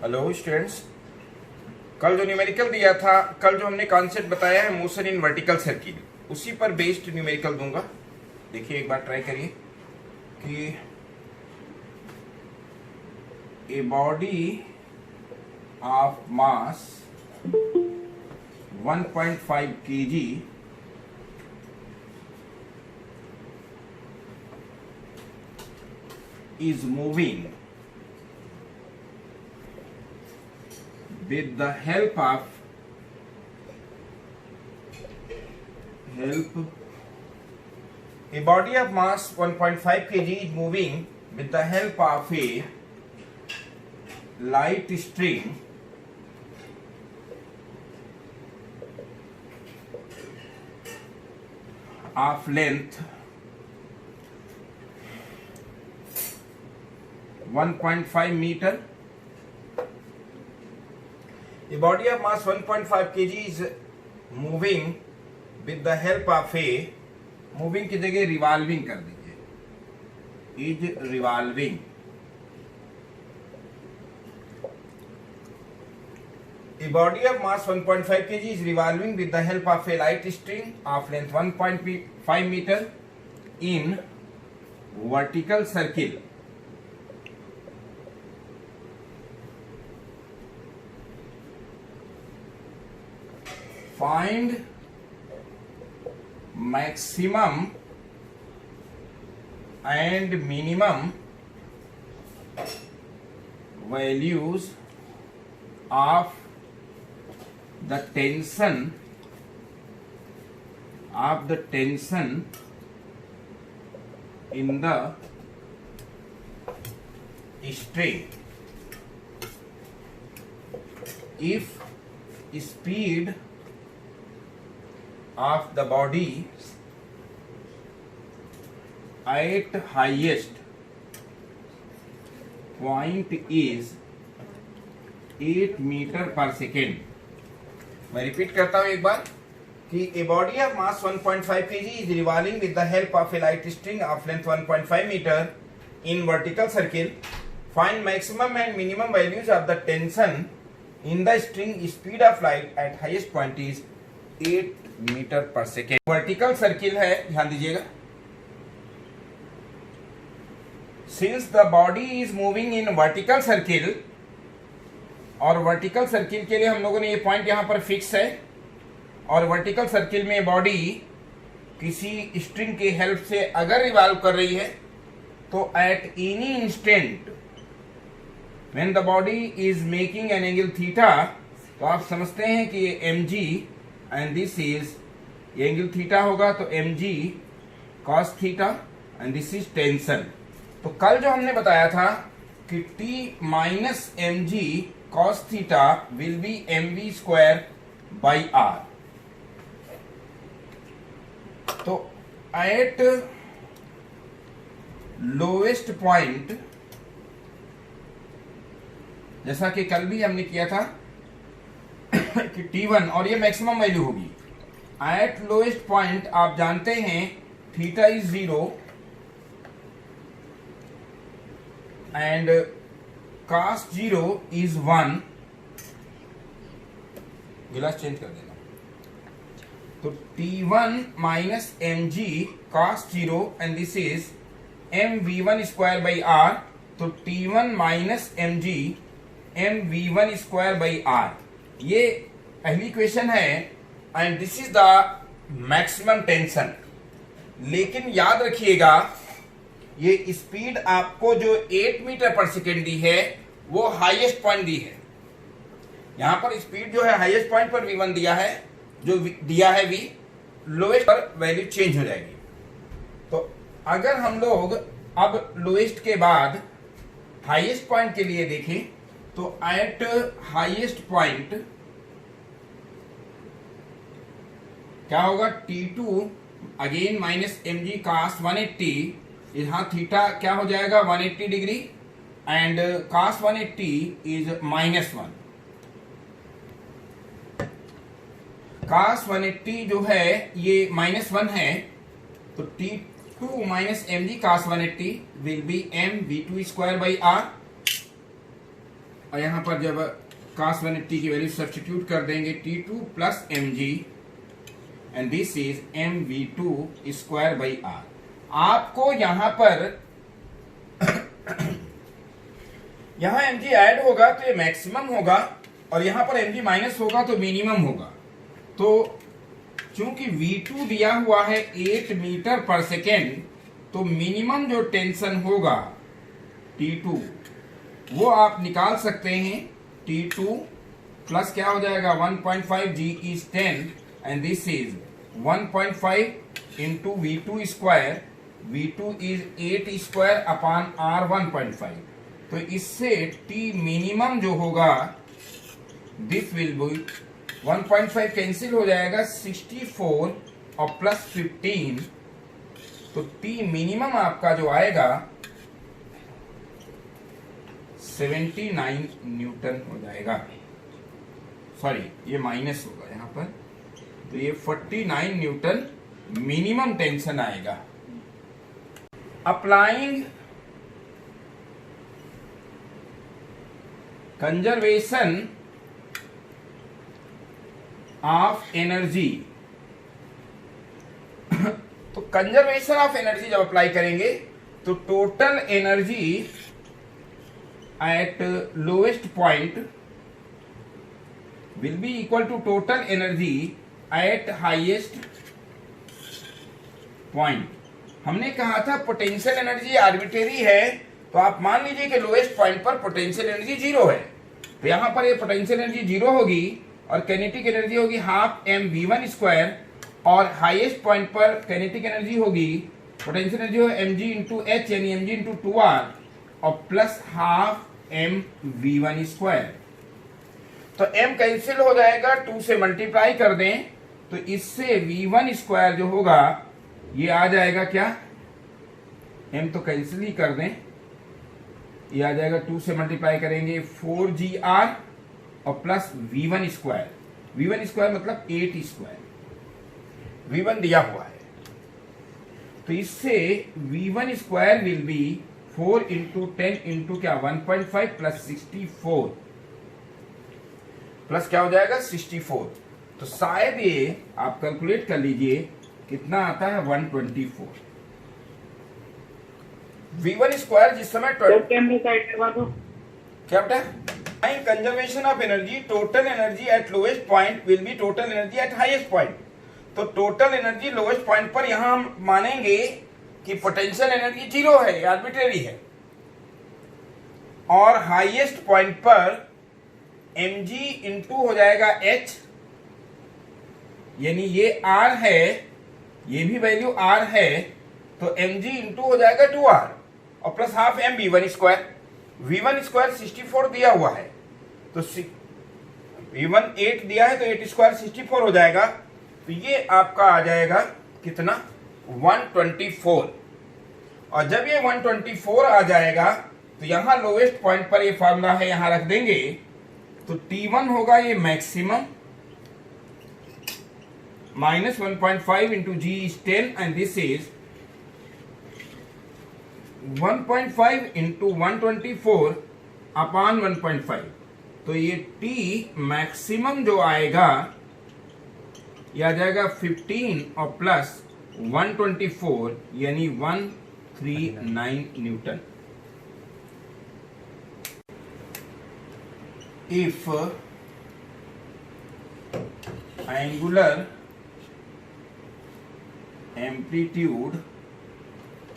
Hello students, कल जो numerical दिया था, कल जो हमने कॉन्सेप्ट बताया है मोशन इन वर्टिकल सर्किल, उसी पर बेस्ड न्यूमेरिकल दूंगा। देखिए एक बार ट्राई करिए कि a body of mass 1.5 kg is moving with the help a body of mass 1.5 kg is moving with the help of a light string of length 1.5 meter. A body of mass 1.5 kg is moving with the help of a, moving की जगह revolving कर दीजिए, is revolving. A body of mass 1.5 kg is revolving with the help of a light string of length 1.5 meter in vertical circle. Find maximum and minimum values of the tension in the string. If speed of the body at highest point is 8 meter per second. मैं repeat करता हूं एक बार कि a body of mass 1.5 kg is revolving with the help of a light string of length 1.5 meter in vertical circle. Find maximum and minimum values of the tension in the string. Speed of light at highest point is 8 metre पर second. Vertical circle है, ध्यान दीजिएगा। Since the body is moving in vertical circle, और vertical circle के लिए हम लोगों ने ये पॉइंट यहां पर फिक्स है, और वर्टिकल सर्किल में बॉडी किसी स्ट्रिंग की हेल्प से अगर रिवॉल्व कर रही है तो at any instant when the body is making an angle theta, तो आप समझते हैं कि ये M G and this is, ये एंगल थीटा होगा तो M G cos theta and this is tension. तो कल जो हमने बताया था कि T minus M G cos theta will be M we square by R. तो एट लोएस्ट पॉइंट, जैसा कि कल भी हमने किया था कि T1, और ये मैक्सिमम वैल्यू होगी एट लोएस्ट पॉइंट। आप जानते हैं theta is 0 and cos 0 is 1। गिलास चेंज कर देना। तो T1 minus M G cos 0 and this is M V one square by R. तो T1 minus M G M V one square by R, ये पहली इक्वेशन है and this is the maximum tension. लेकिन याद रखिएगा ये speed आपको जो 8 मीटर पर सेकेंड दी है वो हाईएस्ट पॉइंट दी है। यहां पर स्पीड जो है हाईएस्ट पॉइंट पर v1 दिया है, जो दिया है v, लोएस्ट पर वैल्यू चेंज हो जाएगी। तो अगर हम लोग अब लोएस्ट के बाद हाईएस्ट पॉइंट के लिए देखें तो एट हाईएस्ट पॉइंट क्या होगा, T2 again minus M G cos 180, यहां थीटा क्या हो जाएगा 180 degree and cos 180 is -1। Cos 180 जो है ये -1 है, तो T2 minus M G cos 180 will be M V two square by R. और यहाँ पर जब cos 180 की वैल्यू सब्स्टिट्यूट कर देंगे T2 plus mg and this is mv2 square by R. आपको यहाँ पर यहाँ mg ऐड होगा तो ये मैक्सिमम होगा और यहाँ पर mg माइनस होगा तो मिनिमम होगा। तो चूंकि V2 दिया हुआ है 8 मीटर पर सेकेंड, तो मिनिमम जो टेंशन होगा T2 वो आप निकाल सकते हैं। T2 प्लस क्या हो जाएगा 1.5 G is 10 and this is 1.5 into V2 square. V2 is 8 square upon R 1.5। तो इससे T मिनिमम जो होगा दिस विल बी 1.5 कैंसिल हो जाएगा 64 और प्लस 15, तो T मिनिमम आपका जो आएगा 79 न्यूटन हो जाएगा। सॉरी, ये माइनस होगा यहाँ पर, तो ये 49 न्यूटन मिनिमम टेंशन आएगा। अप्लाइंग कंजर्वेशन ऑफ एनर्जी, तो कंजर्वेशन ऑफ एनर्जी जब अप्लाई करेंगे तो total energy at lowest point will be equal to total energy at highest point. हमने कहा था पोटेंशियल एनर्जी आर्बिट्रेरी है, तो आप मान लीजिए कि लोएस्ट पॉइंट पर पोटेंशियल एनर्जी जीरो है, तो यहां पर ये पोटेंशियल एनर्जी जीरो होगी और कैनेटिक एनर्जी होगी हाफ mv1 स्क्वायर, और हाईएस्ट पॉइंट पर कैनेटिक एनर्जी होगी पोटेंशियल एनर्जी हो mg इंटू एच यानी mg इंटू 2r और प्लस हाफ mv1 स्क्वायर। तो m कैंसिल हो जाएगा, 2 से मल्टीप्लाई कर दें तो इससे v1 स्क्वायर जो होगा ये आ जाएगा क्या, m तो कैंसिल ही कर दें, ये आ जाएगा 2 से मल्टीप्लाई करेंगे 4gr और plus v1 square. v1 square मतलब 8 स्क्वायर, v1 दिया हुआ है, तो इससे v1 square will be 4 into 10 into क्या 1.5 प्लस 64 प्लस क्या हो जाएगा 64। तो शायद ये आप कैलकुलेट कर लीजिए कितना आता है 124। v1 स्क्वायर जिस समय क्या बेटा, conservation of energy, total energy at lowest point will B total energy at highest point. तो टोटल एनर्जी लोएस्ट पॉइंट पर यहां हम मानेंगे कि पोटेंशियल एनर्जी जीरो है, आर्बिट्रेरी है, और हाईएस्ट पॉइंट पर mg इंटू हो जाएगा h, यानी ये r है, ये भी वैल्यू r है, तो mg इंटू हो जाएगा 2r और plus half mv1 square. v1 square 64 दिया हुआ है, तो v1 8 दिया है तो 8 स्क्वायर 64 हो जाएगा, तो ये आपका आ जाएगा कितना 124। और जब ये 124 आ जाएगा तो यहां लोएस्ट पॉइंट पर ये फार्मूला है, यहां रख देंगे, तो T1 होगा ये maximum minus 1.5 into G is 10 and this is 1.5 into 124 upon 1.5, तो ये T मैक्सिमम जो आएगा ये आ जाएगा 15 और प्लस 124 यानी 139 Newton. If angular amplitude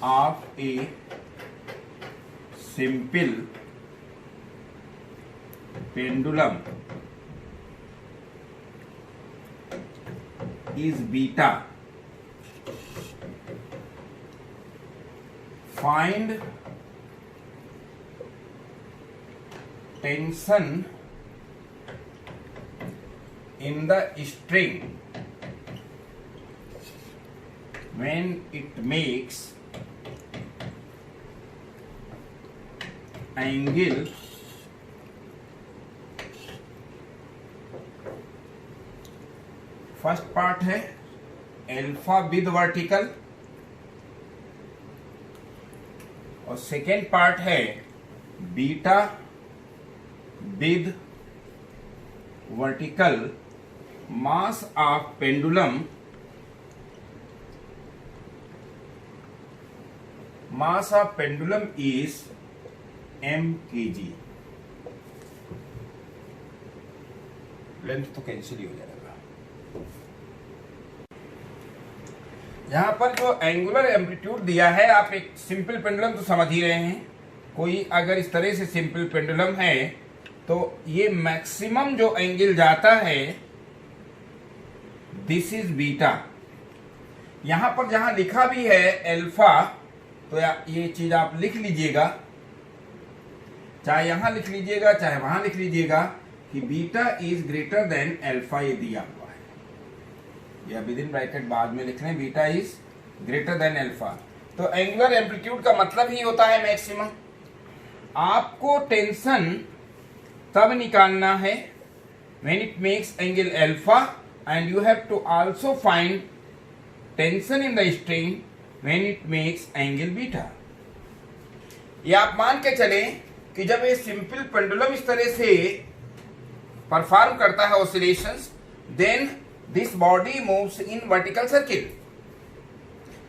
of a simple pendulum is beta, find tension in the string when it makes angle first part है alpha with vertical और सेकेंड पार्ट है beta with vertical mass of pendulum is m kg। Length तो cancel ही हो जाएगा। यहां पर जो angular amplitude दिया है, आप एक सिंपल पेंडुलम तो समझ ही रहे हैं। कोई अगर इस तरह से सिंपल पेंडुलम है तो ये मैक्सिमम जो एंगल जाता है दिस इज बीटा। यहां पर जहां लिखा भी है अल्फा, तो ये चीज आप लिख लीजिएगा, चाहे यहां लिख लीजिएगा चाहे वहां लिख लीजिएगा कि beta is greater than alpha, ये दिया हुआ है, या विद इन ब्रैकेट बाद में लिख रहे हैं beta is greater than alpha. तो एंगुलर एम्पलीट्यूड का मतलब ही होता है मैक्सिमम। आपको टेंशन तब निकालना है when it makes angle alpha, and you have to also find tension in the string when it makes angle beta. ये आप मान के चले कि जब ये सिंपल पेंडुलम इस तरह से परफॉर्म करता है oscillations, then this body moves in vertical circle.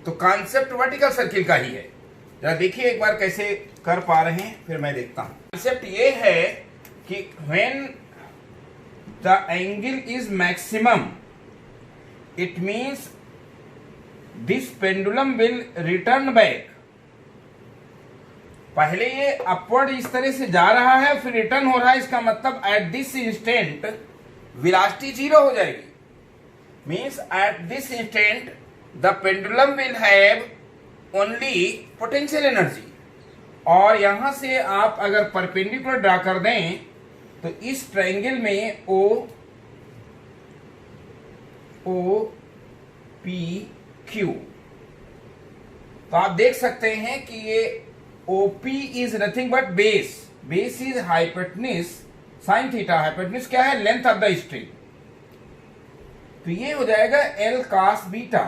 तो कॉन्सेप्ट वर्टिकल सर्किल का ही है। जरा देखिए एक बार कैसे कर पा रहे हैं, फिर मैं देखता हूं। कॉन्सेप्ट ये है कि when the angle is maximum, it means this pendulum will return back. पहले ये अपवर्ड इस तरह से जा रहा है, फिर रिटर्न हो रहा है, इसका मतलब at this instant velocity zero हो जाएगी। Means at this instant the pendulum will have only potential energy. और यहां से आप अगर परपेंडिकुलर ड्रा कर दें तो इस ट्रायंगल में ओ पी क्यू, तो आप देख सकते हैं कि ये OP is nothing but base. Base is hypotenuse sine theta. Hypotenuse क्या है? Length of the string. तो ये हो जाएगा L cos बीटा।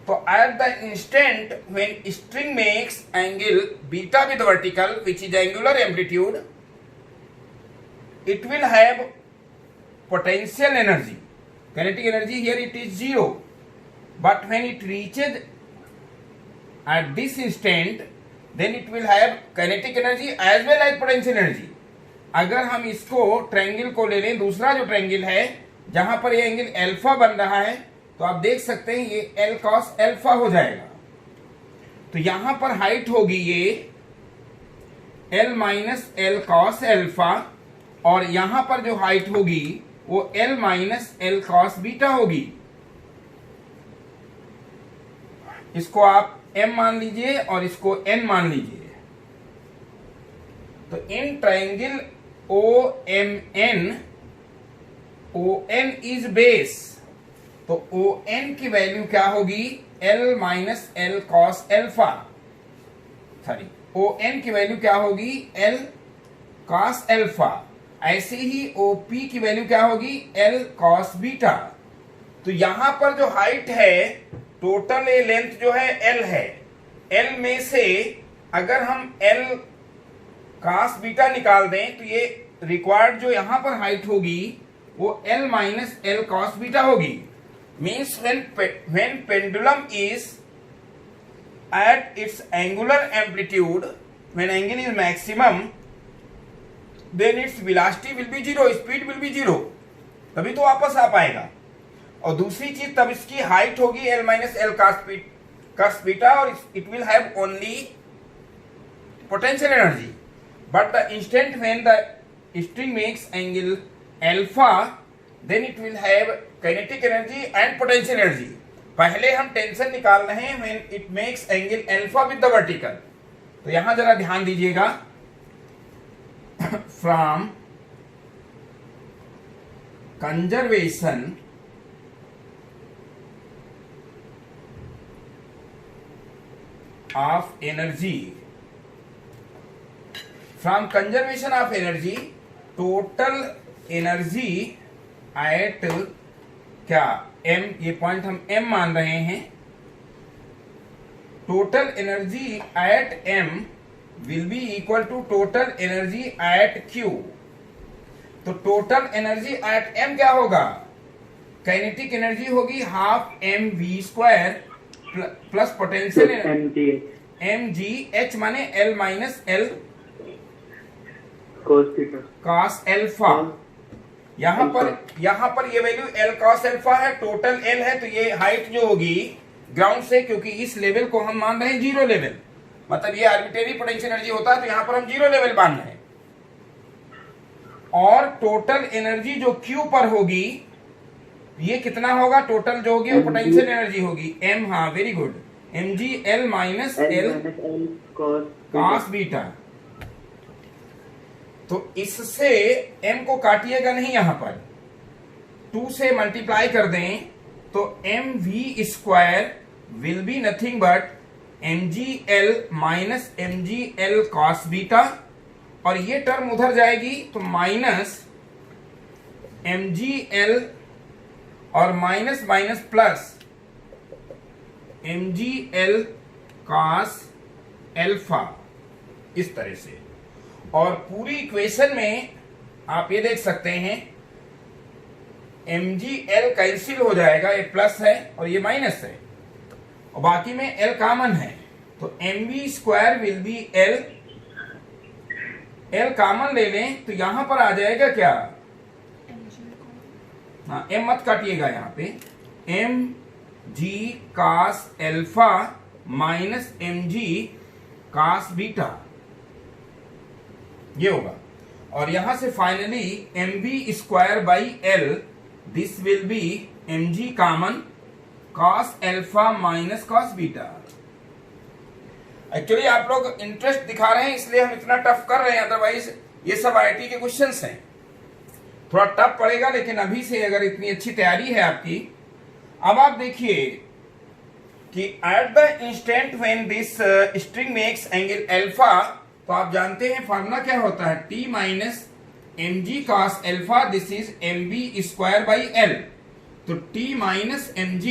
तो at the instant when string makes angle beta with vertical which is angular amplitude, it will have potential energy. Kinetic energy here it is 0. But when it reaches at this instant, then it will have kinetic energy as well as potential energy. अगर हम इसको triangle को ले लें, दूसरा जो triangle है जहां पर ये एंगल अल्फा बन रहा है, तो आप देख सकते हैं ये L cos अल्फा हो जाएगा। तो यहां पर हाइट होगी ये L minus L cos alpha, और यहां पर जो हाइट होगी वो L minus L cos beta होगी। इसको आप M मान लीजिए और इसको N मान लीजिए। तो in triangle OMN, ON is base, तो ON की वैल्यू क्या होगी? L minus L cos alpha. Sorry, ON की वैल्यू क्या होगी? L cos alpha. ऐसे ही OP की वैल्यू क्या होगी? L cos beta. तो यहां पर जो हाइट है, टोटल ये लेंथ जो है L है, L में से अगर हम L cos बीटा निकाल दें तो ये रिक्वायर्ड जो यहां पर हाइट होगी वो L minus L cos beta होगी। Means when pendulum is at its angular amplitude, when angle is maximum, then its velocity will be 0, speed will be 0, तभी तो वापस आ पाएगा। और दूसरी चीज, तब इसकी हाइट होगी L minus L cos beta, और it will have only potential energy. But the instant when the string makes angle alpha, then it will have kinetic energy and potential energy. पहले हम टेंशन निकाल रहे हैं when it makes angle alpha with the vertical. तो यहां जरा ध्यान दीजिएगा, from conservation of energy, from conservation of energy, total energy at क्या m, ये पॉइंट हम m मान रहे हैं, total energy at m will be equal to total energy at Q। तो टोटल एनर्जी एट M क्या होगा? काइनेटिक एनर्जी होगी half mv² plus potential mgh माने L minus L cos alpha. यहाँ पर ये वैल्यू L cos अल्फा है, total L है, तो ये हाइट जो होगी ग्राउंड से, क्योंकि इस लेवल को हम मान रहे हैं जीरो लेवल, मतलब ये आर्बिट्रेरी पोटेंशियल एनर्जी होता है, तो यहां पर हम जीरो लेवल मान रहे हैं। और टोटल एनर्जी जो Q पर होगी ये कितना होगा? टोटल जो होगी वो पोटेंशियल एनर्जी होगी m, हाँ very good, mg L minus L cos beta. तो इससे m को काटिएगा नहीं, यहां पर 2 से मल्टीप्लाई कर दें तो mv² will be nothing but mgl minus mgl cos beta, और ये टर्म उधर जाएगी तो माइनस mgl और minus minus plus mgl cos alpha, इस तरह से। और पूरी इक्वेशन में आप ये देख सकते हैं mgl कैंसिल हो जाएगा, ये प्लस है और ये माइनस है, और बाकी में L कॉमन है, तो mv² will be L common ले लें तो यहां पर आ जाएगा क्या? हाँ, m मत काटिएगा, यहाँ पे mg cos alpha minus mg cos beta, ये होगा। और यहां से finally mv² by L, this will B mg common cos alpha minus cos beta. Actually आप लोग इंटरेस्ट दिखा रहे हैं इसलिए हम इतना टफ कर रहे हैं, अदरवाइज ये सब आईआईटी के क्वेश्चंस हैं, थोड़ा टफ पड़ेगा, लेकिन अभी से अगर इतनी अच्छी तैयारी है आपकी। अब आप देखिए कि at the instant when this string makes angle alpha, तो आप जानते हैं फार्मूला क्या होता है, T minus mg cos alpha, this is mv² by L। तो T minus mg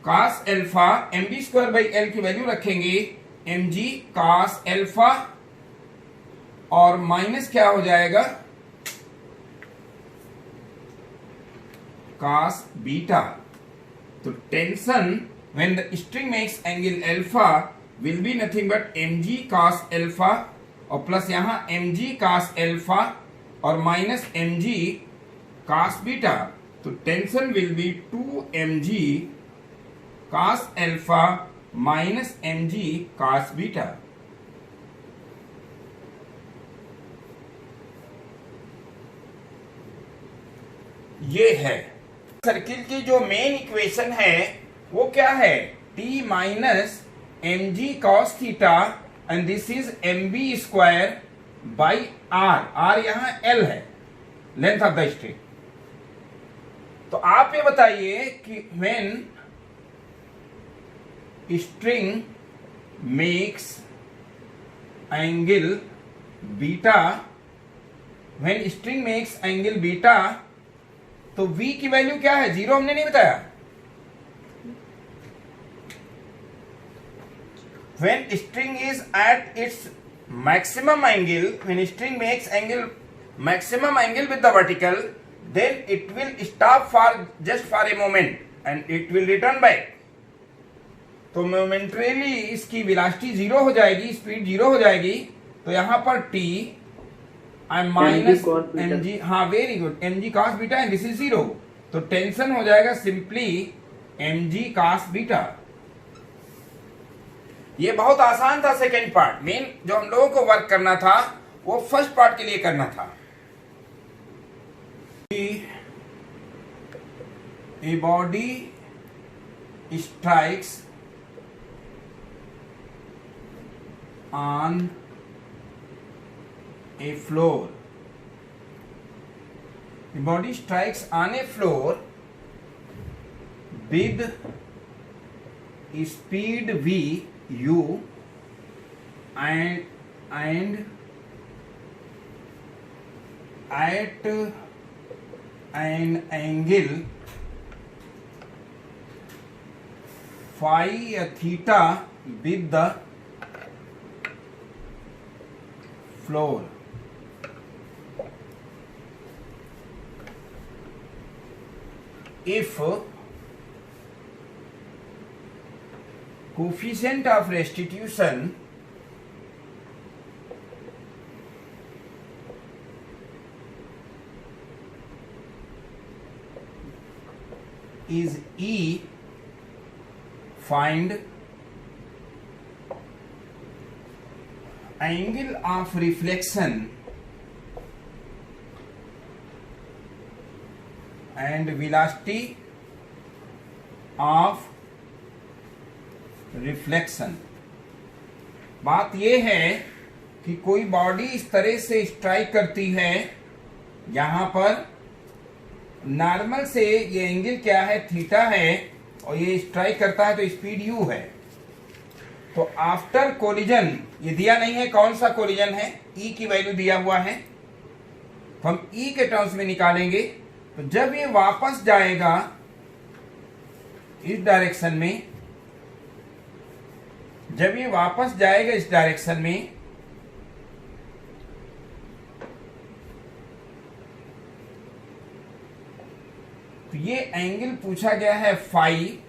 cos alpha, mv² by L की वैल्यू रखेंगे mg cos अल्फा, और माइनस क्या हो जाएगा cos बीटा। तो tension when the string makes angle alpha will be nothing but mg cos alpha, और plus यहां mg cos अल्फा और माइनस mg cos बीटा। तो tension will be 2mg cos alpha minus mg cos beta. ये है circle की जो main equation है, वो क्या है? T minus mg cos theta and this is mv² by R यहां L है, लेंथ ऑफ द स्ट्रिंग। तो आप ये बताइए कि when string makes angle beta, when string makes angle beta, तो V की वैल्यू क्या है? 0 हमने नहीं बताया। When string is at its maximum angle, when string makes maximum angle with the vertical, then it will stop for just for a moment and it will return back. तो momentarily इसकी velocity 0 हो जाएगी, speed 0 हो जाएगी, तो यहां पर T minus mg, हाँ very good, mg cos beta and this is 0, तो टेंशन हो जाएगा सिंपली mg cos बीटा। ये बहुत आसान था। सेकेंड पार्ट, मेन जो हम लोगों को वर्क करना था वो फर्स्ट पार्ट के लिए करना था। A body strikes on a floor, the body strikes on a floor with speed v u and at an angle phi theta with the floor. If coefficient of restitution is E, find angle of reflection and velocity of reflection. बात यह है कि कोई body इस तरह से strike करती है, यहां पर नॉर्मल से ये एंगल क्या है, थीटा है, और ये स्ट्राइक करता है तो स्पीड यू है। तो आफ्टर कोलिजन, ये दिया नहीं है कौन सा कोलिजन है, ई की वैल्यू दिया हुआ है, तो हम ई के टर्म्स में निकालेंगे। तो जब ये वापस जाएगा इस डायरेक्शन में, जब ये वापस जाएगा इस डायरेक्शन में, तो ये एंगल पूछा गया है फाई,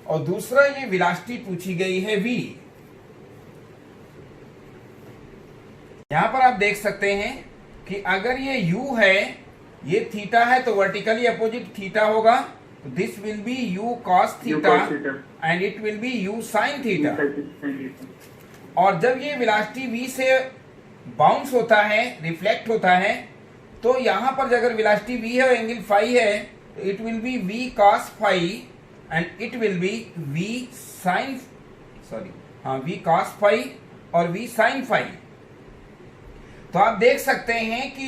और दूसरा ये वेलोसिटी पूछी गई है v। यहां पर आप देख सकते हैं कि अगर ये u है, ये थीटा है, तो वर्टिकली अपोजिट थीटा होगा, तो this will B u cos theta and it will B u sin theta. और जब ये वेलोसिटी v से बाउंस होता है, रिफ्लेक्ट होता है, तो यहां पर अगर वेलोसिटी v है और एंगल फाई है, तो it will be v cos phi and it will be v sin, v cos phi और v sin फाई। तो आप देख सकते हैं कि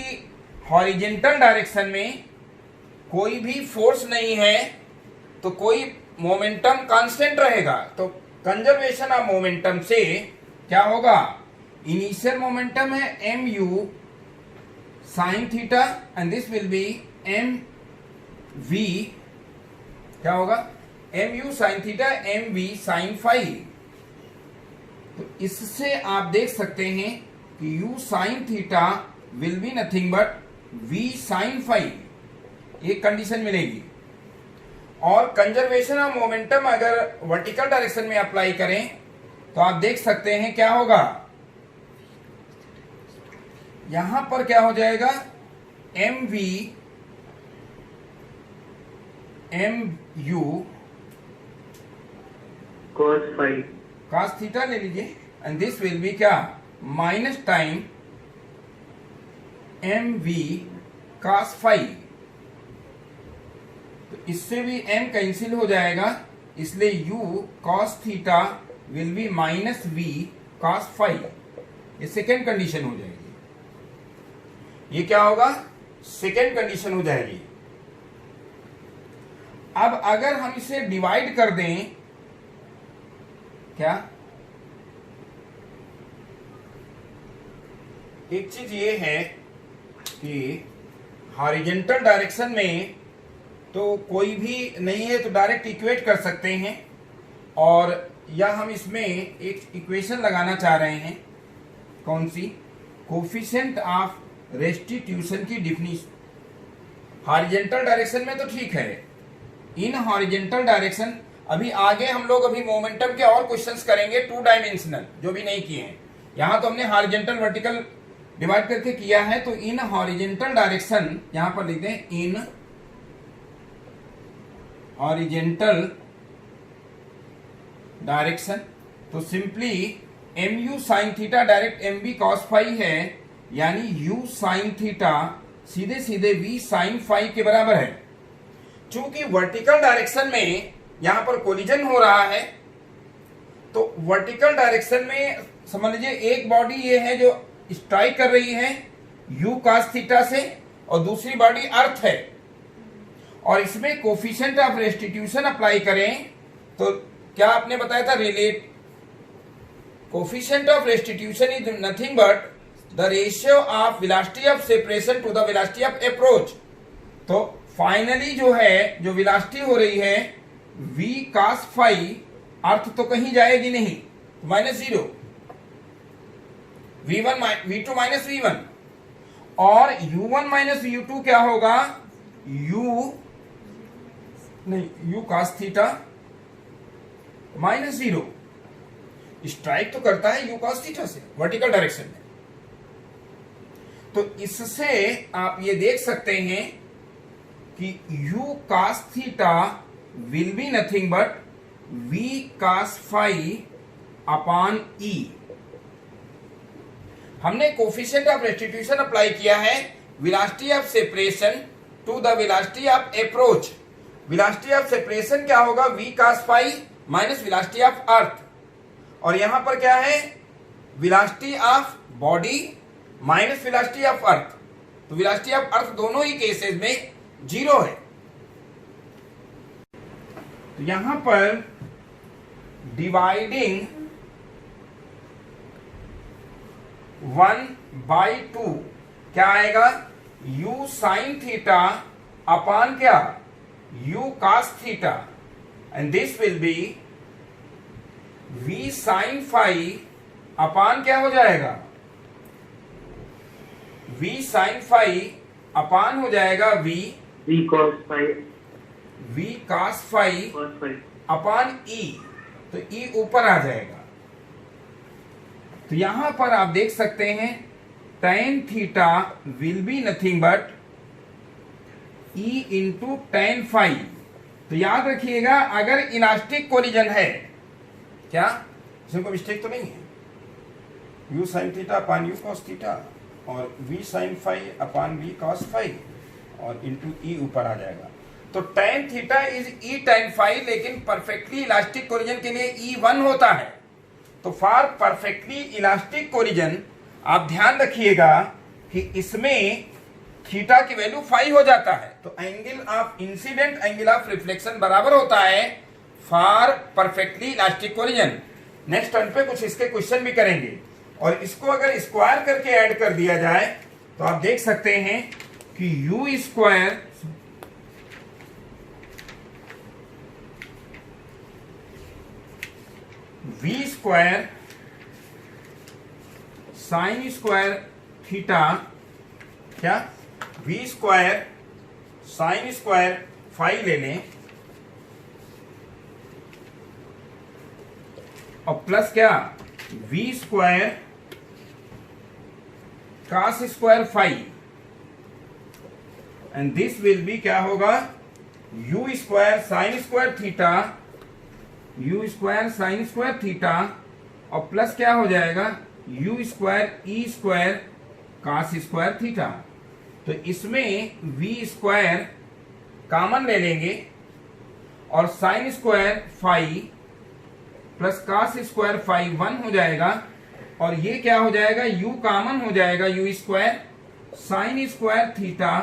हॉरिजेंटल डायरेक्शन में कोई भी फोर्स नहीं है, तो कोई मोमेंटम कांस्टेंट रहेगा। तो कंजर्वेशन ऑफ मोमेंटम से क्या होगा, इनिशियल मोमेंटम है mu sin theta and this will be mv, क्या होगा, mu sin theta mv sin phi. तो इससे आप देख सकते हैं कि u sin theta will be nothing but v sin phi, ये कंडीशन मिलेगी। और कंजर्वेशन ऑफ मोमेंटम अगर वर्टिकल डायरेक्शन में अप्लाई करें, तो आप देख सकते हैं क्या होगा, यहां पर क्या हो जाएगा, mv mu cos थीटा ले लीजिए, एंड दिस विल बी क्या, minus time mv cos phi. तो इससे भी m कैंसिल हो जाएगा, इसलिए u cos theta will be minus v cos phi. ये सेकेंड कंडीशन हो जाएगी, ये क्या होगा, सेकेंड कंडीशन हो जाएगी। अब अगर हम इसे डिवाइड कर दें, क्या, एक चीज ये है कि हॉरिजेंटल डायरेक्शन में तो कोई भी नहीं है, तो डायरेक्ट इक्वेट कर सकते हैं, और या हम इसमें एक इक्वेशन लगाना चाह रहे हैं, कौन सी, कोफिशिएंट ऑफ रेस्टिट्यूशन की डिफिनिशन। हॉरिजेंटल डायरेक्शन में तो ठीक है, इन हॉरिजेंटल डायरेक्शन, अभी आगे हम लोग अभी मोमेंटम के और क्वेश्चंस करेंगे 2 डायमेंशनल, जो भी नहीं किए हैं। यहां तो हमने हॉरिजेंटल वर्टिकल डिवाइड करके किया है। तो इन हॉरिजेंटल डायरेक्शन, यहां पर लिखते हैं इन हॉरिजेंटल डायरेक्शन, तो simply mu sin theta direct mv cos phi है, यानी u sin थीटा सीधे सीधे v sin फाई के बराबर है। चूंकि वर्टिकल डायरेक्शन में यहां पर कोलिजन हो रहा है, तो वर्टिकल डायरेक्शन में समझ लीजिए एक बॉडी ये है जो स्ट्राइक कर रही है u cos थीटा से, और दूसरी बॉडी अर्थ है, और इसमें कोफिशिएंट ऑफ रेस्टिट्यूशन अप्लाई करें, तो क्या आपने बताया था, relate coefficient of restitution is nothing but the ratio of velocity of separation to the velocity of approach. तो फाइनली जो है, जो वेलोसिटी हो रही है v cos फाई, अर्थ तो कहीं जाएगी नहीं, -0, V2 माइनस V1, और U1 माइनस U2 क्या होगा, U cos theta minus 0। Strike तो करता है U cos थीटा से वर्टिकल डायरेक्शन में। तो इससे आप ये देख सकते हैं कि U cos theta will be nothing but V cos phi upon E। हमने कोफिशिएंट ऑफ रेस्टिट्यूशन अप्लाई किया है velocity of separation to the velocity of approach. Velocity of separation क्या होगा, V cos phi minus velocity of earth, और यहां पर क्या है, velocity of body minus velocity of earth. तो वेलोसिटी ऑफ अर्थ दोनों ही केसेस में 0 है। तो यहां पर डिवाइडिंग 1/2 क्या आएगा, U sin थीटा अपॉन क्या, U cos theta, and this will be V sin phi upon क्या हो जाएगा, V sin फाई अपॉन हो जाएगा V cos phi upon E। तो E ऊपर आ जाएगा। तो यहां पर आप देख सकते हैं tan theta will be nothing but E into tan phi. तो याद रखिएगा, अगर इलास्टिक कोलिजन है, क्या इसमें कोई मिस्टेक तो नहीं है, U sin theta upon U cos theta और V sin phi upon V cos phi और इंटू E ऊपर आ जाएगा। तो tan theta is E tan phi, लेकिन परफेक्टली इलास्टिक कोलिजन के लिए E 1 होता है। तो फॉर परफेक्टली इलास्टिक कोलिजन आप ध्यान रखिएगा कि इसमें थीटा की वैल्यू 5 हो जाता है। तो angle of incident angle of reflection बराबर होता है for perfectly elastic collision. Next turn पे कुछ इसके क्वेश्चन भी करेंगे, और इसको अगर स्क्वायर करके ऐड कर दिया जाए तो आप देख सकते हैं कि U square V square sine square theta, क्या V square sine square phi ले लें, और प्लस क्या V square cos square phi, and this will be क्या होगा, U square sine square theta, U square sine square theta, और plus क्या हो जाएगा U square E square cos square theta. तो इसमें V स्क्वायर कॉमन ले लेंगे और sine square phi plus cos square phi 1 हो जाएगा, और ये क्या हो जाएगा, U कॉमन हो जाएगा, U square sine square theta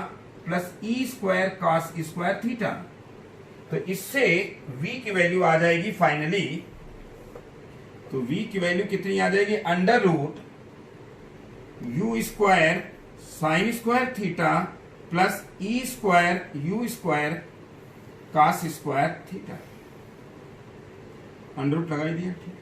plus E square cos square theta. तो इससे V की वैल्यू आ जाएगी फाइनली, तो V की वैल्यू कितनी आ जाएगी, under root U square sine square theta plus E square U square cos square theta. Under root लगा ही दिया, ठीक।